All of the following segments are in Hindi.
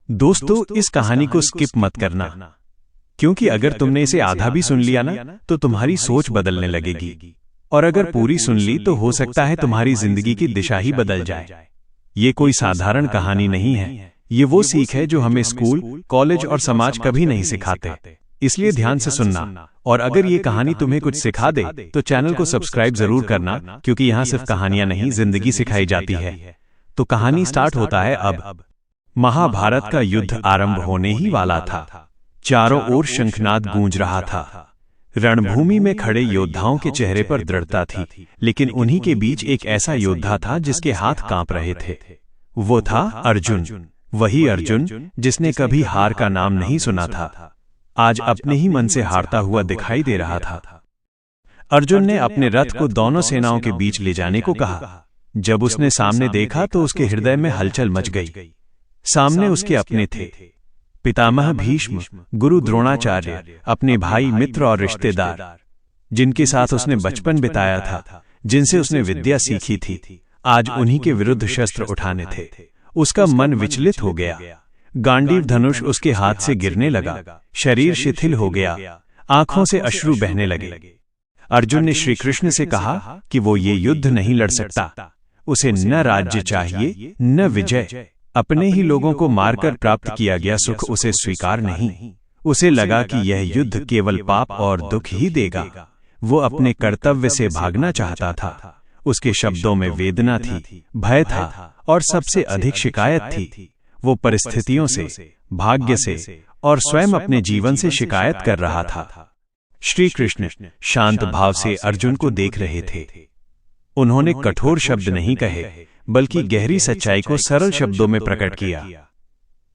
दोस्तों, इस कहानी को स्किप मत करना, क्योंकि अगर तुमने इसे आधा भी सुन लिया ना तो तुम्हारी सोच बदलने लगेगी, और अगर पूरी सुन ली तो हो सकता है तुम्हारी जिंदगी की दिशा ही बदल जाए। ये कोई साधारण कहानी नहीं है, ये वो सीख है जो हमें स्कूल, कॉलेज और समाज कभी नहीं सिखाते। इसलिए ध्यान से सुनना, और अगर ये कहानी तुम्हें कुछ सिखा दे तो चैनल को सब्सक्राइब जरूर करना, क्योंकि यहाँ सिर्फ कहानियां नहीं, जिंदगी सिखाई जाती है। तो कहानी स्टार्ट होता है अब। महाभारत का युद्ध आरंभ होने ही वाला था। चारों ओर शंखनाद गूंज रहा था। रणभूमि में खड़े योद्धाओं के चेहरे पर दृढ़ता थी, लेकिन उन्हीं के बीच एक ऐसा योद्धा था जिसके हाथ कांप रहे थे। वो था अर्जुन, वही अर्जुन जिसने कभी हार का नाम नहीं सुना था। आज अपने ही मन से हारता हुआ दिखाई दे रहा था। अर्जुन ने अपने रथ को दोनों सेनाओं के बीच ले जाने को कहा। जब उसने सामने देखा तो उसके हृदय में हलचल मच गई। सामने उसके अपने थे, पितामह भीष्म, गुरु द्रोणाचार्य, अपने भाई, मित्र और रिश्तेदार, जिनके साथ उसने बचपन बिताया था, जिनसे उसने विद्या सीखी थी। आज उन्हीं के विरुद्ध शस्त्र उठाने थे। उसका मन विचलित हो गया। गांडीव धनुष उसके हाथ से गिरने लगा, शरीर शिथिल हो गया, आंखों से अश्रु बहने लगे। अर्जुन ने श्री कृष्ण से कहा कि वो ये युद्ध नहीं लड़ सकता। उसे न राज्य चाहिए, न विजय। अपने ही लोगों को मारकर प्राप्त किया गया सुख उसे स्वीकार नहीं। उसे लगा कि यह युद्ध केवल पाप और दुख ही देगा। वो अपने कर्तव्य से भागना चाहता था। उसके शब्दों में वेदना थी, भय था, और सबसे अधिक शिकायत थी। वो परिस्थितियों से, भाग्य से और स्वयं अपने जीवन से शिकायत कर रहा था। श्री कृष्ण शांत भाव से अर्जुन को देख रहे थे। उन्होंने कठोर शब्द नहीं कहे, बल्कि गहरी सच्चाई को सरल शब्दों में प्रकट किया।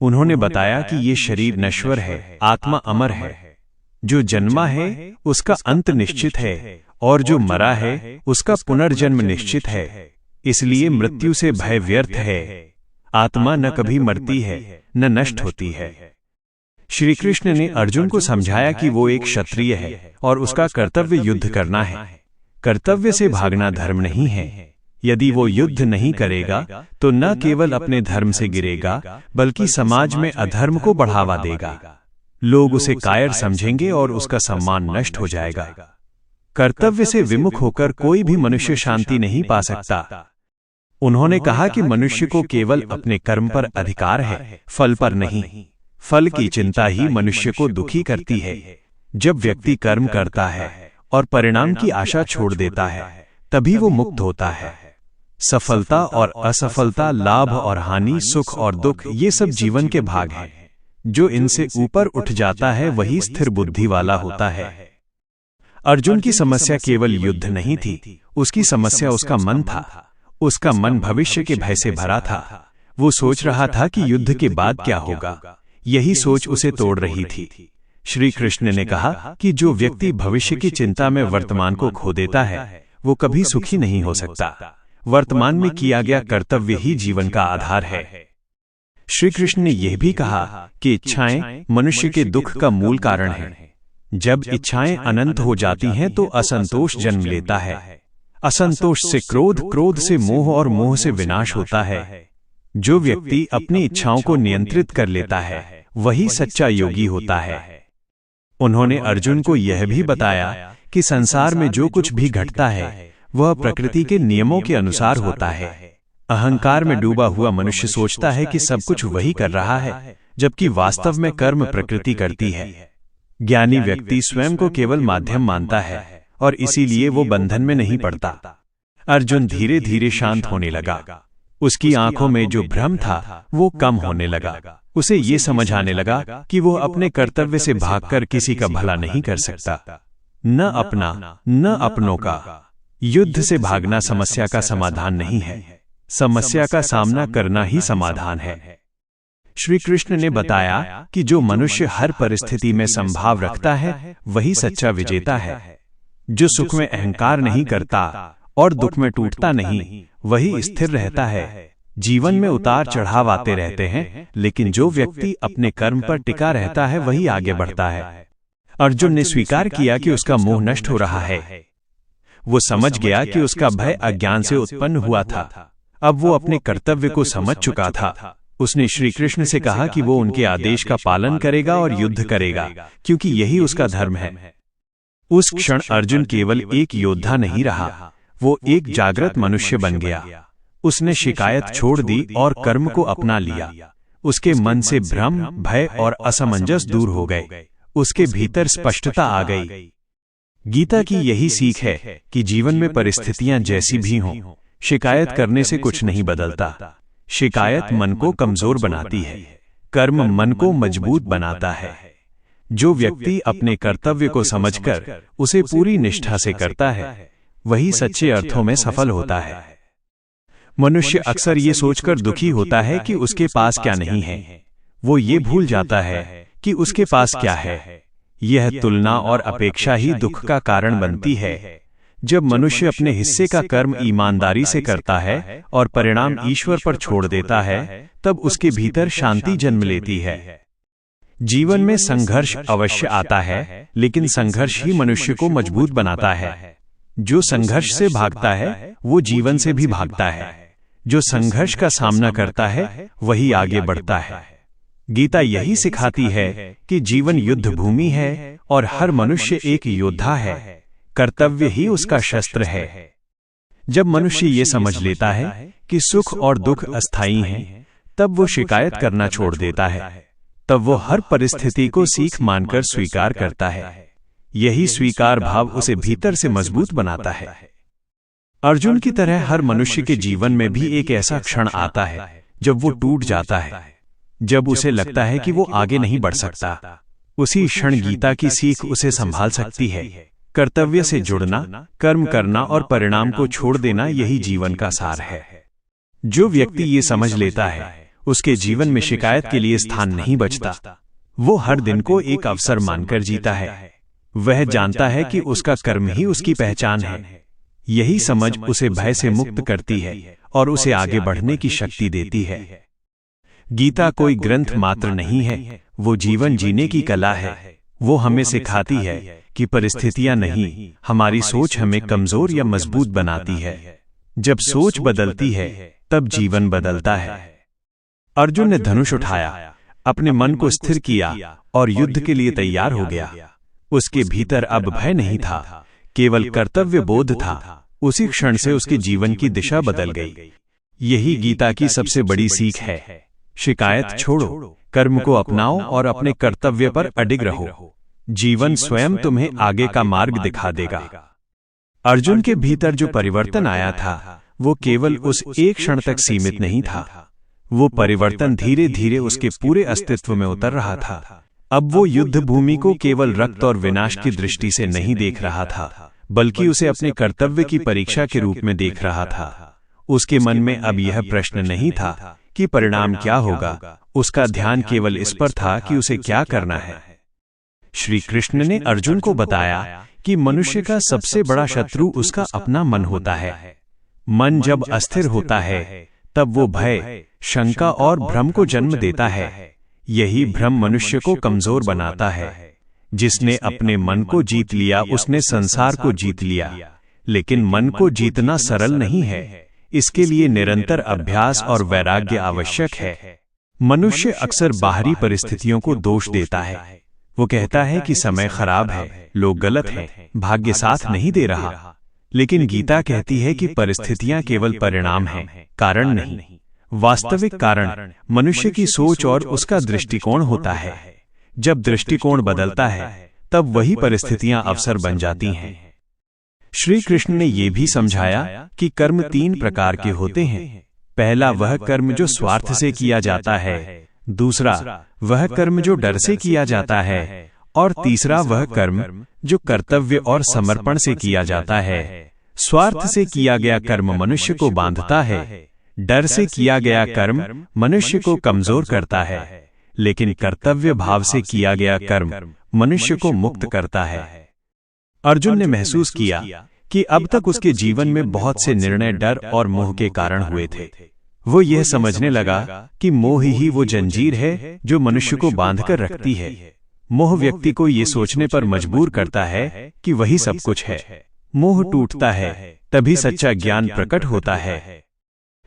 उन्होंने बताया कि ये शरीर नश्वर है, आत्मा अमर है। जो जन्मा है उसका अंत निश्चित है, और जो मरा है उसका पुनर्जन्म निश्चित है। इसलिए मृत्यु से भय व्यर्थ है। आत्मा न कभी मरती है, न नष्ट होती है। श्री कृष्ण ने अर्जुन को समझाया कि वो एक क्षत्रिय है और उसका कर्तव्य युद्ध करना है। कर्तव्य से भागना धर्म नहीं है। यदि वो युद्ध नहीं करेगा तो न केवल अपने धर्म से गिरेगा, बल्कि समाज में अधर्म को बढ़ावा देगा। लोग उसे कायर समझेंगे और उसका सम्मान नष्ट हो जाएगा। कर्तव्य से विमुख होकर कोई भी मनुष्य शांति नहीं पा सकता। उन्होंने कहा कि मनुष्य को केवल अपने कर्म पर अधिकार है, फल पर नहीं। फल की चिंता ही मनुष्य को दुखी करती है। जब व्यक्ति कर्म करता है और परिणाम की आशा छोड़ देता है, तभी वो मुक्त होता है। सफलता और असफलता, लाभ और हानि, सुख और दुख, ये सब जीवन के भाग हैं। जो इनसे ऊपर उठ जाता है वही स्थिर बुद्धि वाला होता है। अर्जुन की समस्या केवल युद्ध नहीं थी, उसकी समस्या उसका मन था। उसका मन भविष्य के भय से भरा था। वो सोच रहा था कि युद्ध के बाद क्या होगा। यही सोच उसे तोड़ रही थी। श्री कृष्ण ने कहा कि जो व्यक्ति भविष्य की चिंता में वर्तमान को खो देता है, वो कभी सुखी नहीं हो सकता। वर्तमान में किया गया कर्तव्य ही जीवन का आधार है। श्री कृष्ण ने यह भी कहा कि इच्छाएं मनुष्य के दुख का मूल कारण हैं। जब इच्छाएं अनंत हो जाती हैं तो असंतोष जन्म लेता है। असंतोष से क्रोध, क्रोध से मोह और मोह से विनाश होता है। जो व्यक्ति अपनी इच्छाओं को नियंत्रित कर लेता है वही सच्चा योगी होता है। उन्होंने अर्जुन को यह भी बताया कि संसार में जो कुछ भी घटता है वह प्रकृति के नियमों के अनुसार होता है। अहंकार में डूबा हुआ मनुष्य सोचता है कि सब कुछ वही कर रहा है, जबकि वास्तव में कर्म प्रकृति करती है। ज्ञानी व्यक्ति स्वयं को केवल माध्यम मानता है और इसीलिए वो बंधन में नहीं पड़ता। अर्जुन धीरे धीरे शांत होने लगा। उसकी आंखों में जो भ्रम था वो कम होने लगा। उसे ये समझ आने लगा कि वो अपने कर्तव्य से भागकर किसी का भला नहीं कर सकता, न अपना न अपनों का। युद्ध से भागना समस्या का समाधान नहीं है, समस्या का सामना करना ही समाधान है। श्री कृष्ण ने बताया कि जो मनुष्य हर परिस्थिति में संभाव रखता है वही सच्चा विजेता है। जो सुख में अहंकार नहीं करता और दुख में टूटता नहीं, वही स्थिर रहता है। जीवन में उतार चढ़ाव आते रहते हैं, लेकिन जो व्यक्ति अपने कर्म पर टिका रहता है वही आगे बढ़ता है। अर्जुन ने स्वीकार किया कि उसका मोह नष्ट हो रहा है। वो समझ गया कि उसका भय अज्ञान से उत्पन्न हुआ था। अब वो अपने कर्तव्य को समझ चुका था। उसने श्री कृष्ण से कहा कि वो उनके आदेश का पालन करेगा और युद्ध करेगा, क्योंकि यही उसका धर्म है। उस क्षण अर्जुन केवल एक योद्धा नहीं रहा, वो एक जागृत मनुष्य बन गया। उसने शिकायत छोड़ दी और कर्म को अपना लिया। उसके मन से भ्रम, भय और असमंजस दूर हो गए। उसके भीतर स्पष्टता आ गई। गीता की यही सीख है कि जीवन में परिस्थितियां जैसी भी हों, शिकायत करने से कुछ नहीं बदलता। शिकायत मन को कमजोर बनाती है, कर्म मन को मजबूत बनाता है। जो व्यक्ति अपने कर्तव्य को समझकर उसे पूरी निष्ठा से करता है, वही सच्चे अर्थों में सफल होता है। मनुष्य अक्सर ये सोचकर दुखी होता है कि उसके पास क्या नहीं है। वो ये भूल जाता है कि उसके पास क्या है। यह तुलना और अपेक्षा ही दुख का कारण बनती है। जब मनुष्य अपने हिस्से का कर्म ईमानदारी से करता है और परिणाम ईश्वर पर छोड़ देता है, तब उसके भीतर शांति जन्म लेती है। जीवन में संघर्ष अवश्य आता है, लेकिन संघर्ष ही मनुष्य को मजबूत बनाता है। जो संघर्ष से भागता है, वो जीवन से भी भागता है। जो संघर्ष का सामना करता है, वही आगे बढ़ता है। गीता यही सिखाती है कि जीवन युद्ध भूमि है और हर मनुष्य एक योद्धा है। कर्तव्य ही उसका शस्त्र है। जब मनुष्य ये समझ लेता है कि सुख और दुख अस्थायी हैं, तब वो शिकायत करना छोड़ देता है। तब वो हर परिस्थिति को सीख मानकर स्वीकार करता है। यही स्वीकार भाव उसे भीतर से मजबूत बनाता है। अर्जुन की तरह हर मनुष्य के जीवन में भी एक ऐसा क्षण आता है जब वो टूट जाता है, जब उसे लगता है कि वो आगे नहीं बढ़ सकता। उसी क्षण गीता की सीख उसे संभाल सकती है। कर्तव्य से जुड़ना, कर्म करना और परिणाम को छोड़ देना, यही जीवन का सार है। जो व्यक्ति ये समझ लेता है, उसके जीवन में शिकायत के लिए स्थान नहीं बचता। वो हर दिन को एक अवसर मानकर जीता है। वह जानता है कि उसका कर्म ही उसकी पहचान है। यही समझ उसे भय से मुक्त करती है और उसे आगे बढ़ने की शक्ति देती है। गीता कोई ग्रंथ मात्र नहीं है, वो जीवन जीने की कला है। वो हमें सिखाती है कि परिस्थितियां नहीं, हमारी सोच हमें कमजोर या मजबूत बनाती है। जब सोच बदलती है, तब जीवन बदलता है। अर्जुन ने धनुष उठाया, अपने मन को स्थिर किया और युद्ध के लिए तैयार हो गया। उसके भीतर अब भय नहीं था, केवल कर्तव्य बोध था। उसी क्षण से उसके जीवन की दिशा बदल गई। यही गीता की सबसे बड़ी सीख है। शिकायत छोड़ो, कर्म को अपनाओ और अपने कर्तव्य पर अडिग रहो। जीवन स्वयं तुम्हें आगे का मार्ग दिखा देगा। अर्जुन के भीतर जो परिवर्तन आया था, वो केवल उस एक क्षण तक सीमित नहीं था। वो परिवर्तन धीरे धीरे उसके पूरे अस्तित्व में उतर रहा था। अब वो युद्ध भूमि को केवल रक्त और विनाश की दृष्टि से नहीं देख रहा था, बल्कि उसे अपने कर्तव्य की परीक्षा के रूप में देख रहा था। उसके मन में अब यह प्रश्न नहीं था कि परिणाम क्या होगा। उसका ध्यान केवल इस पर था कि उसे क्या करना है। श्री कृष्ण ने अर्जुन को बताया कि मनुष्य का सबसे बड़ा शत्रु उसका अपना मन होता है। मन जब अस्थिर होता है, तब वो भय, शंका और भ्रम को जन्म देता है। यही भ्रम मनुष्य को कमजोर बनाता है। जिसने अपने मन को जीत लिया, उसने संसार को जीत लिया। लेकिन मन को जीतना सरल नहीं है। इसके लिए निरंतर अभ्यास और वैराग्य आवश्यक है। मनुष्य अक्सर बाहरी परिस्थितियों को दोष देता है। वो कहता है कि समय खराब है, लोग गलत हैं, भाग्य साथ नहीं दे रहा। लेकिन गीता कहती है कि परिस्थितियां केवल परिणाम हैं, कारण नहीं। वास्तविक कारण मनुष्य की सोच और उसका दृष्टिकोण होता है। जब दृष्टिकोण बदलता है, तब वही परिस्थितियां अवसर बन जाती हैं। श्री कृष्ण ने यह भी समझाया कि कर्म 3 प्रकार के होते हैं। पहला वह कर्म जो स्वार्थ से किया जाता है, दूसरा वह कर्म जो डर से किया जाता है, और तीसरा वह कर्म जो कर्तव्य और समर्पण से किया जाता है। स्वार्थ से किया गया कर्म मनुष्य को बांधता है, डर से किया गया कर्म मनुष्य को कमजोर करता है, लेकिन कर्तव्य भाव से किया गया कर्म मनुष्य को मुक्त करता है। अर्जुन ने महसूस किया कि अब तक उसके जीवन में बहुत से निर्णय डर और मोह के कारण हुए थे। वो यह समझने लगा कि मोह ही वो जंजीर है जो मनुष्य को बांधकर रखती है। मोह व्यक्ति को ये सोचने पर मजबूर करता है कि वही सब कुछ है। मोह टूटता है, तभी सच्चा ज्ञान प्रकट होता है।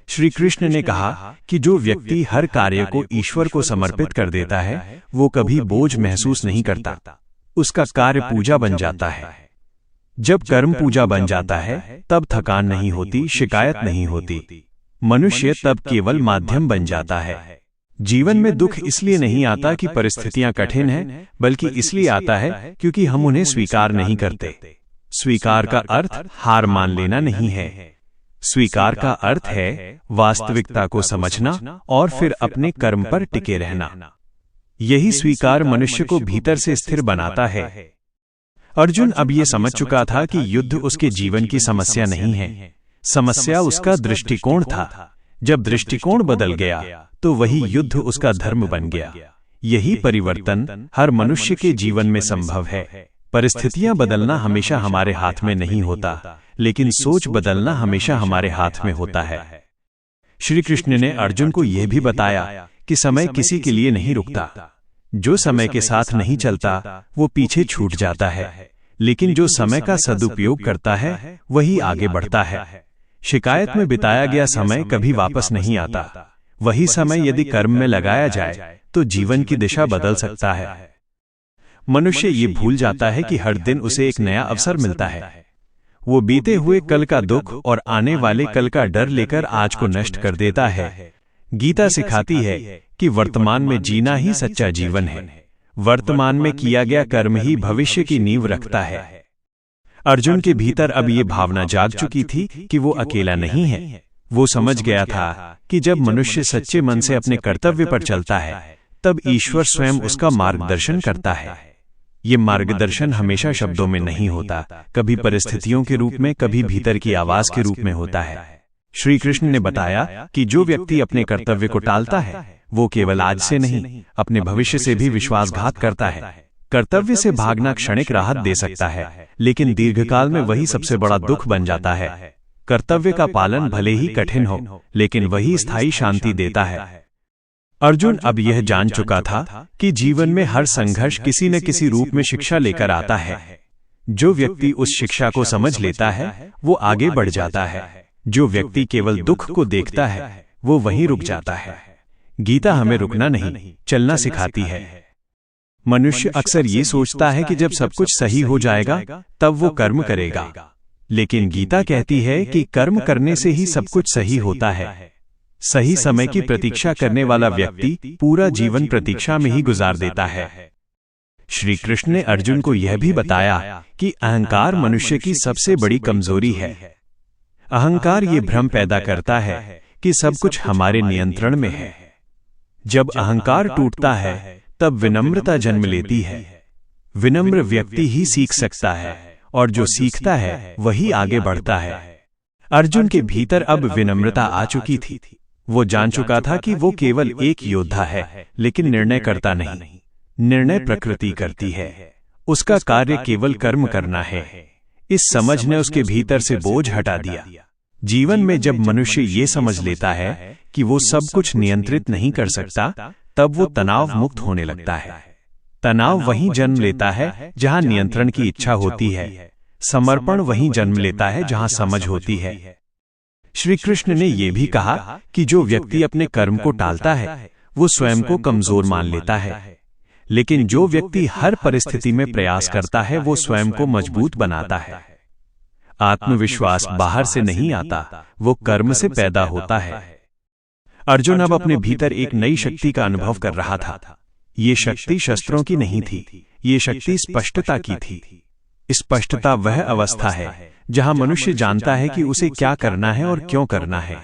श्री कृष्ण ने कहा कि जो व्यक्ति हर कार्य को ईश्वर को समर्पित कर देता है वो कभी बोझ महसूस नहीं करता। उसका कार्य पूजा बन जाता है। जब कर्म पूजा बन जाता है तब थकान नहीं होती, शिकायत नहीं होती। मनुष्य तब केवल माध्यम बन जाता है। जीवन में दुख इसलिए नहीं आता कि परिस्थितियां कठिन हैं, बल्कि इसलिए आता है क्योंकि हम उन्हें स्वीकार नहीं करते। स्वीकार का अर्थ हार मान लेना नहीं है। स्वीकार का अर्थ है वास्तविकता को समझना और फिर अपने कर्म पर टिके रहना। यही स्वीकार मनुष्य को भीतर से स्थिर बनाता है। अर्जुन अब ये समझ चुका था कि युद्ध उसके जीवन की समस्या नहीं है, समस्या उसका दृष्टिकोण था। जब दृष्टिकोण बदल गया तो वही युद्ध उसका धर्म बन गया। यही परिवर्तन हर मनुष्य के जीवन में संभव है। परिस्थितियां बदलना हमेशा हमारे हाथ में नहीं होता, लेकिन सोच बदलना हमेशा हमारे हाथ में होता है। श्री कृष्ण ने अर्जुन को यह भी बताया कि समय किसी के लिए नहीं रुकता। जो समय के साथ नहीं चलता वो पीछे छूट जाता है, लेकिन जो समय का सदुपयोग करता है वही आगे बढ़ता है। शिकायत में बिताया गया समय कभी वापस नहीं आता। वही समय यदि कर्म में लगाया जाए तो जीवन की दिशा बदल सकता है। मनुष्य ये भूल जाता है कि हर दिन उसे एक नया अवसर मिलता है। वो बीते हुए कल का दुख और आने वाले कल का डर लेकर आज को नष्ट कर देता है। गीता सिखाती है कि वर्तमान में जीना ही सच्चा जीवन है। वर्तमान में किया गया कर्म ही भविष्य की नींव रखता है। अर्जुन के भीतर अब ये भावना जाग चुकी थी कि वो अकेला नहीं है। वो समझ गया था कि जब मनुष्य सच्चे मन से अपने कर्तव्य पर चलता है तब ईश्वर स्वयं उसका मार्गदर्शन करता है। ये मार्गदर्शन हमेशा शब्दों में नहीं होता, कभी परिस्थितियों के रूप में, कभी भीतर की आवाज के रूप में होता है। श्री कृष्ण ने बताया कि जो व्यक्ति अपने कर्तव्य को टालता है वो केवल आज से नहीं, अपने भविष्य से भी विश्वासघात करता है। कर्तव्य से भागना क्षणिक राहत दे सकता है, लेकिन दीर्घकाल में वही सबसे बड़ा दुख बन जाता है। कर्तव्य का पालन भले ही कठिन हो, लेकिन वही स्थायी शांति देता है। अर्जुन अब यह जान चुका था कि जीवन में हर संघर्ष किसी न किसी रूप में शिक्षा लेकर आता है। जो व्यक्ति उस शिक्षा को समझ लेता है वो आगे बढ़ जाता है। जो व्यक्ति केवल दुख को देखता है वो वहीं रुक जाता है। गीता हमें रुकना नहीं, चलना सिखाती है। मनुष्य अक्सर ये सोचता है कि जब सब कुछ सही हो जाएगा तब वो कर्म करेगा, लेकिन गीता कहती है कि कर्म करने से ही सब कुछ सही होता है। सही समय की प्रतीक्षा करने वाला व्यक्ति पूरा जीवन प्रतीक्षा में ही गुजार देता है। श्री कृष्ण ने अर्जुन को यह भी बताया कि अहंकार मनुष्य की सबसे बड़ी कमजोरी है। अहंकार ये भ्रम पैदा करता है कि सब कुछ हमारे नियंत्रण में है। जब अहंकार टूटता है तब विनम्रता जन्म लेती है। विनम्र व्यक्ति ही सीख सकता है, और जो सीखता है वही आगे बढ़ता है। अर्जुन के भीतर अब विनम्रता आ चुकी थी। वो जान चुका था कि वो केवल एक योद्धा है, लेकिन निर्णय करता नहीं। निर्णय प्रकृति करती है। उसका कार्य केवल कर्म करना है। इस समझ ने उसके भीतर से बोझ हटा दिया। जीवन में जब मनुष्य ये समझ लेता है कि वो सब कुछ नियंत्रित नहीं कर सकता, तब वो तनाव मुक्त होने लगता है। तनाव वहीं जन्म लेता है जहां नियंत्रण की इच्छा होती है। समर्पण वहीं जन्म लेता है जहां समझ होती है। श्री कृष्ण ने यह भी कहा कि जो व्यक्ति अपने कर्म को टालता है वो स्वयं को कमजोर मान लेता है, लेकिन जो व्यक्ति हर परिस्थिति में प्रयास करता है वो स्वयं को मजबूत बनाता है। आत्मविश्वास बाहर से नहीं आता, वो कर्म से पैदा होता है। अर्जुन अब अपने भीतर एक नई शक्ति का अनुभव कर रहा था। ये शक्ति शस्त्रों की नहीं थी, ये शक्ति स्पष्टता की थी। स्पष्टता वह अवस्था है जहां मनुष्य जानता है कि उसे क्या करना है और क्यों करना है।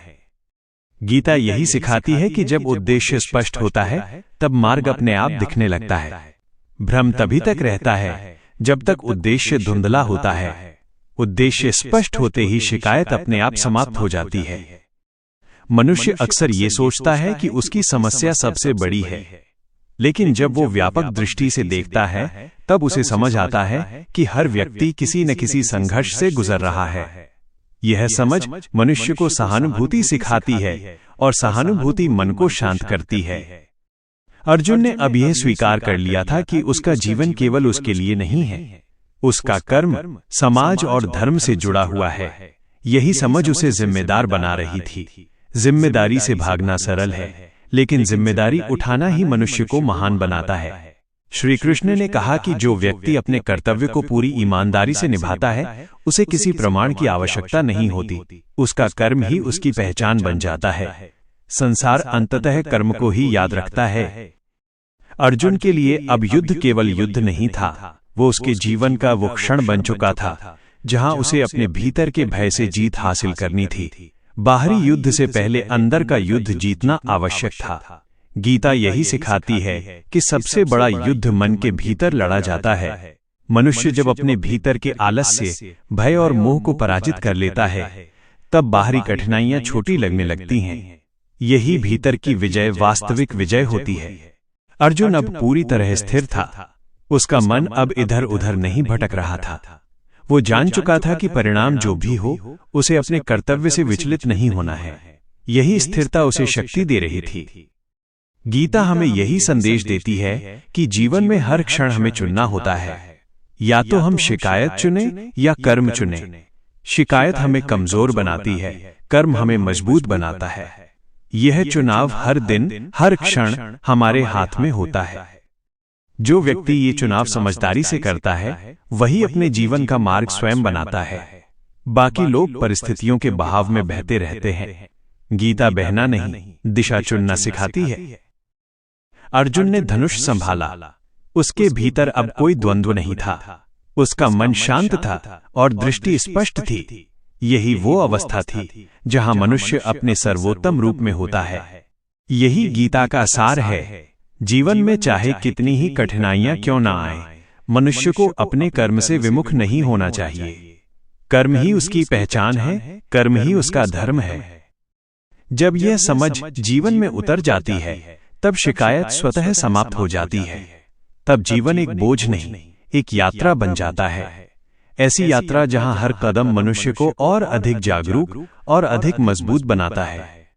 गीता यही सिखाती है कि जब उद्देश्य स्पष्ट होता है तब मार्ग अपने आप दिखने लगता है। भ्रम तभी तक रहता है जब तक उद्देश्य धुंधला होता है। उद्देश्य स्पष्ट होते ही शिकायत अपने आप समाप्त हो जाती है। मनुष्य अक्सर ये सोचता है कि उसकी समस्या सबसे बड़ी है, लेकिन जब वो व्यापक दृष्टि से देखता है तब उसे समझ आता है कि हर व्यक्ति किसी न किसी संघर्ष से गुजर रहा है। यह समझ मनुष्य को सहानुभूति सिखाती है और सहानुभूति मन को शांत करती है। अर्जुन ने अब यह स्वीकार कर लिया था कि उसका जीवन केवल उसके लिए नहीं है। उसका कर्म समाज और धर्म से जुड़ा हुआ है। यही समझ उसे जिम्मेदार बना रही थी। जिम्मेदारी से भागना सरल है, लेकिन जिम्मेदारी उठाना ही मनुष्य को महान बनाता है। श्री कृष्ण ने कहा कि जो व्यक्ति अपने कर्तव्य को पूरी ईमानदारी से निभाता है, उसे किसी प्रमाण की आवश्यकता नहीं होती। उसका कर्म ही उसकी पहचान बन जाता है। संसार अंततः कर्म को ही याद रखता है। अर्जुन के लिए अब युद्ध केवल युद्ध नहीं था, वो उसके जीवन का वो क्षण बन चुका था जहां उसे अपने भीतर के भय से जीत हासिल करनी थी। बाहरी युद्ध से पहले अंदर का युद्ध जीतना आवश्यक था। गीता यही सिखाती है कि सबसे बड़ा युद्ध मन के भीतर लड़ा जाता है। मनुष्य जब अपने भीतर के आलस्य, भय और मोह को पराजित कर लेता है, तब बाहरी कठिनाइयां छोटी लगने लगती हैं। यही भीतर की विजय वास्तविक विजय होती है। अर्जुन अब पूरी तरह स्थिर था। उसका मन अब इधर उधर नहीं भटक रहा था। वो जान चुका था कि परिणाम जो भी हो, उसे अपने कर्तव्य से विचलित नहीं होना है। यही स्थिरता उसे शक्ति दे रही थी। गीता हमें यही संदेश देती है कि जीवन में हर क्षण हमें चुनना होता है। या तो हम शिकायत चुनें या कर्म चुनें। शिकायत हमें कमजोर बनाती है, कर्म हमें मजबूत बनाता है। यह चुनाव हर दिन, हर क्षण हमारे हाथ में होता है। जो व्यक्ति ये चुनाव समझदारी से करता है, वही अपने जीवन का मार्ग स्वयं बनाता है। बाकी लोग परिस्थितियों के बहाव में बहते रहते हैं। गीता बहना नहीं, दिशा चुनना सिखाती है। अर्जुन ने धनुष संभाला। उसके भीतर अब कोई द्वंद्व नहीं था। उसका मन शांत था और दृष्टि स्पष्ट थी। यही वो अवस्था थी जहां मनुष्य अपने सर्वोत्तम रूप में होता है। यही गीता का सार है। जीवन में चाहे कितनी ही कठिनाइयां क्यों ना आए, मनुष्य को अपने कर्म से विमुख नहीं होना चाहिए। कर्म ही उसकी पहचान है, कर्म ही उसका धर्म है। जब यह समझ जीवन में उतर जाती है, तब शिकायत स्वतः समाप्त हो जाती है। तब जीवन एक बोझ नहीं, एक यात्रा बन जाता है। ऐसी यात्रा जहां हर कदम मनुष्य को और अधिक जागरूक और अधिक मजबूत बनाता है।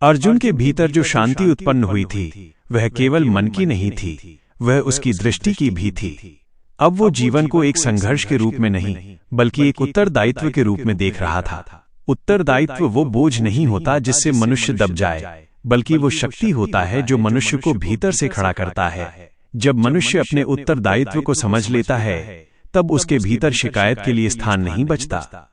अर्जुन के भीतर जो शांति उत्पन्न हुई थी, वह केवल मन की नहीं थी, वह उसकी दृष्टि की भी थी। अब वो जीवन को एक संघर्ष के रूप में नहीं, बल्कि एक उत्तरदायित्व के रूप में देख रहा था। उत्तरदायित्व वो बोझ नहीं होता जिससे मनुष्य दब जाए, बल्कि वो शक्ति होता है जो मनुष्य को भीतर से खड़ा करता है। जब मनुष्य अपने उत्तरदायित्व को समझ लेता है, तब उसके भीतर शिकायत के लिए स्थान नहीं बचता।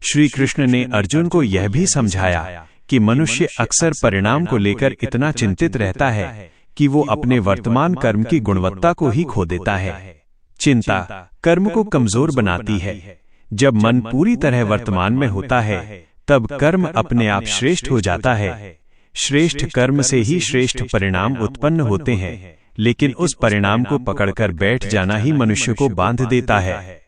श्री कृष्ण ने अर्जुन को यह भी समझाया कि मनुष्य अक्सर परिणाम को लेकर इतना चिंतित रहता है कि वो अपने वर्तमान कर्म की गुणवत्ता को ही खो देता है। चिंता कर्म को कमजोर बनाती है। जब मन पूरी तरह वर्तमान में होता है, तब कर्म अपने आप श्रेष्ठ हो जाता है। श्रेष्ठ कर्म से ही श्रेष्ठ परिणाम उत्पन्न होते हैं, लेकिन उस परिणाम को पकड़कर बैठ जाना ही मनुष्य को बांध देता है।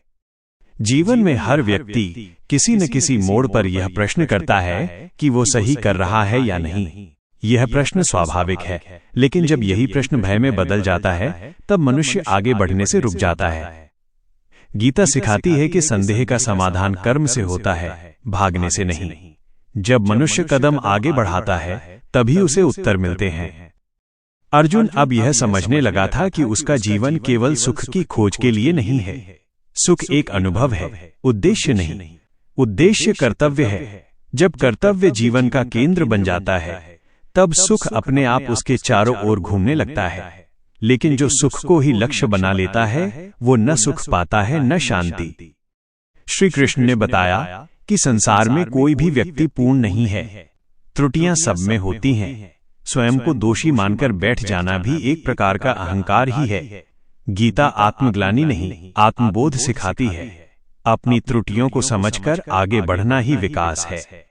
जीवन में हर व्यक्ति किसी न किसी मोड़ पर यह प्रश्न करता है कि वो सही कर रहा है या नहीं। यह प्रश्न स्वाभाविक है, लेकिन जब यही प्रश्न भय में बदल जाता है, तब मनुष्य आगे बढ़ने से रुक जाता है। गीता सिखाती है कि संदेह का समाधान कर्म से होता है, भागने से नहीं। जब मनुष्य कदम आगे बढ़ाता है, तभी उसे उत्तर मिलते हैं। अर्जुन अब यह समझने लगा था कि उसका जीवन केवल सुख की खोज के लिए नहीं है। सुख एक अनुभव है, उद्देश्य नहीं। उद्देश्य कर्तव्य है। जब कर्तव्य जीवन का केंद्र बन जाता है, तब सुख अपने आप उसके चारों ओर घूमने लगता है। लेकिन जो सुख को ही लक्ष्य बना लेता है, वो न सुख पाता है न शांति। श्री कृष्ण ने बताया कि संसार में कोई भी व्यक्ति पूर्ण नहीं है। त्रुटियां सब में होती हैं। स्वयं को दोषी मानकर बैठ जाना भी एक प्रकार का अहंकार ही है। गीता आत्मग्लानि नहीं, आत्मबोध सिखाती है। अपनी त्रुटियों को समझकर आगे बढ़ना ही विकास है।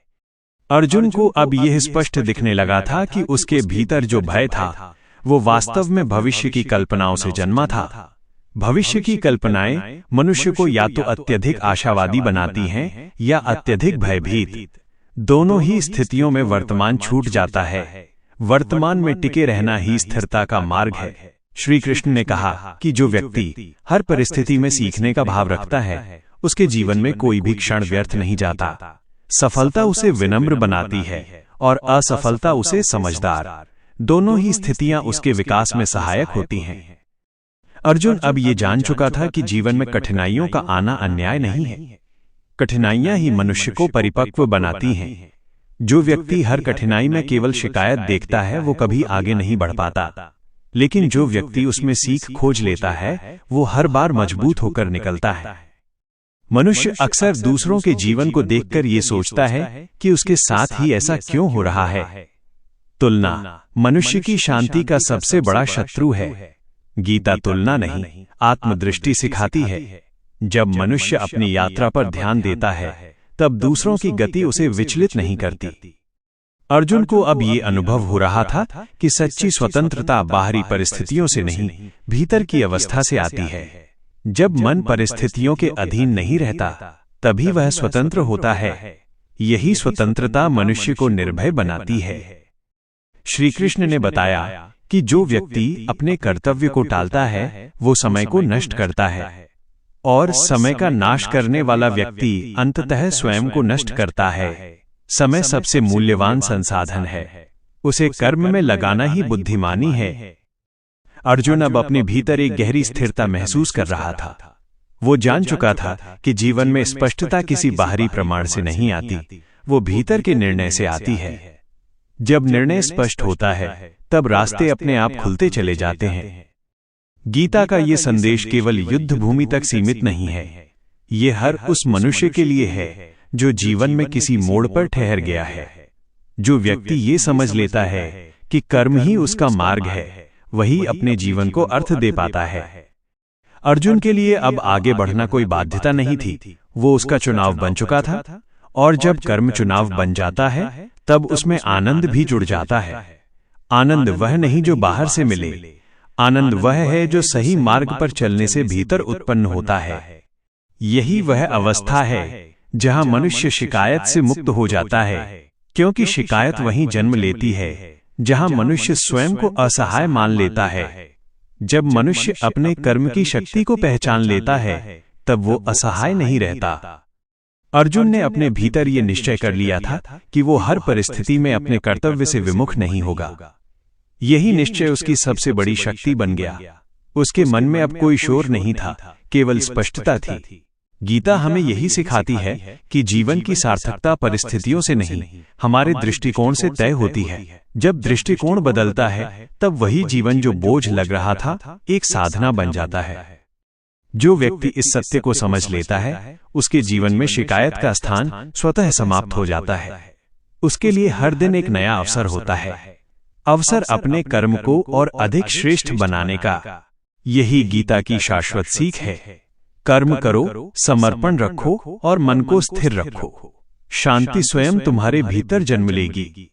अर्जुन को अब यह स्पष्ट दिखने लगा था कि उसके भीतर जो भय था, वो वास्तव में भविष्य की कल्पनाओं से जन्मा था। भविष्य की कल्पनाएं मनुष्य को या तो अत्यधिक आशावादी बनाती हैं या अत्यधिक भयभीत। दोनों ही स्थितियों में वर्तमान छूट जाता है। वर्तमान में टिके रहना ही स्थिरता का मार्ग है। श्री कृष्ण ने कहा कि जो व्यक्ति हर परिस्थिति में सीखने का भाव रखता है, उसके जीवन में कोई भी क्षण व्यर्थ नहीं जाता। सफलता उसे विनम्र बनाती है और असफलता उसे समझदार। दोनों ही स्थितियां उसके विकास में सहायक होती हैं। अर्जुन अब ये जान चुका था कि जीवन में कठिनाइयों का आना अन्याय नहीं है। कठिनाइयां ही मनुष्य को परिपक्व बनाती हैं। जो व्यक्ति हर कठिनाई में केवल शिकायत देखता है वो कभी आगे नहीं बढ़ पाता, लेकिन जो व्यक्ति उसमें सीख खोज लेता है वो हर बार मजबूत होकर निकलता है। मनुष्य अक्सर दूसरों के जीवन को देखकर ये सोचता है कि उसके साथ ही ऐसा क्यों हो रहा है। तुलना मनुष्य की शांति का सबसे बड़ा शत्रु है। गीता तुलना नहीं, आत्मदृष्टि सिखाती है। जब मनुष्य अपनी यात्रा पर ध्यान देता है तब दूसरों की गति उसे विचलित नहीं करती। अर्जुन को अब ये अनुभव हो रहा था कि सच्ची स्वतंत्रता बाहरी परिस्थितियों से नहीं, भीतर की अवस्था से आती है। जब मन परिस्थितियों के अधीन नहीं रहता तभी वह स्वतंत्र होता है। यही स्वतंत्रता मनुष्य को निर्भय बनाती है। श्री कृष्ण ने बताया कि जो व्यक्ति अपने कर्तव्य को टालता है वो समय को नष्ट करता है, और समय का नाश करने वाला व्यक्ति अंततः स्वयं को नष्ट करता है। समय सबसे मूल्यवान संसाधन है, उसे कर्म में लगाना ही बुद्धिमानी है। अर्जुन अब अपने भीतर एक गहरी स्थिरता महसूस कर रहा था। वो जान चुका था कि जीवन में स्पष्टता किसी बाहरी प्रमाण से नहीं आती, वो भीतर के निर्णय से आती है। जब निर्णय स्पष्ट होता है तब रास्ते अपने आप खुलते चले जाते हैं। गीता का ये संदेश केवल युद्ध भूमि तक सीमित नहीं है, ये हर उस मनुष्य के लिए है जो जीवन में किसी मोड़ पर ठहर गया है। जो व्यक्ति ये समझ लेता है कि कर्म ही उसका मार्ग है, वही अपने जीवन को अर्थ दे पाता है। अर्जुन के लिए अब आगे बढ़ना कोई बाध्यता नहीं थी, वो उसका चुनाव बन चुका था। और जब कर्म चुनाव बन जाता है तब उसमें आनंद भी जुड़ जाता है। आनंद वह नहीं जो बाहर से मिले, आनंद वह है जो सही मार्ग पर चलने से भीतर उत्पन्न होता है। यही वह अवस्था है जहां मनुष्य शिकायत से मुक्त हो जाता है, क्योंकि शिकायत वहीं जन्म लेती है जहां मनुष्य स्वयं को असहाय मान लेता है। जब मनुष्य अपने कर्म की शक्ति को पहचान लेता है तब वो असहाय नहीं रहता। अर्जुन ने अपने भीतर ये निश्चय कर लिया था कि वो हर परिस्थिति में अपने कर्तव्य से विमुख नहीं होगा। यही निश्चय उसकी सबसे बड़ी शक्ति बन गया। उसके मन में अब कोई शोर नहीं था, केवल स्पष्टता थी। गीता हमें यही सिखाती है कि जीवन की सार्थकता परिस्थितियों से नहीं, हमारे दृष्टिकोण से तय होती है। जब दृष्टिकोण बदलता है तब वही जीवन जो बोझ लग रहा था एक साधना बन जाता है। जो व्यक्ति इस सत्य को समझ लेता है उसके जीवन में शिकायत का स्थान स्वतः समाप्त हो जाता है। उसके लिए हर दिन एक नया अवसर होता है, अवसर अपने कर्म को और अधिक श्रेष्ठ बनाने का। यही गीता की शाश्वत सीख है। कर्म करो, समर्पण रखो और मन को स्थिर रखो। शांति स्वयं तुम्हारे भीतर जन्म लेगी।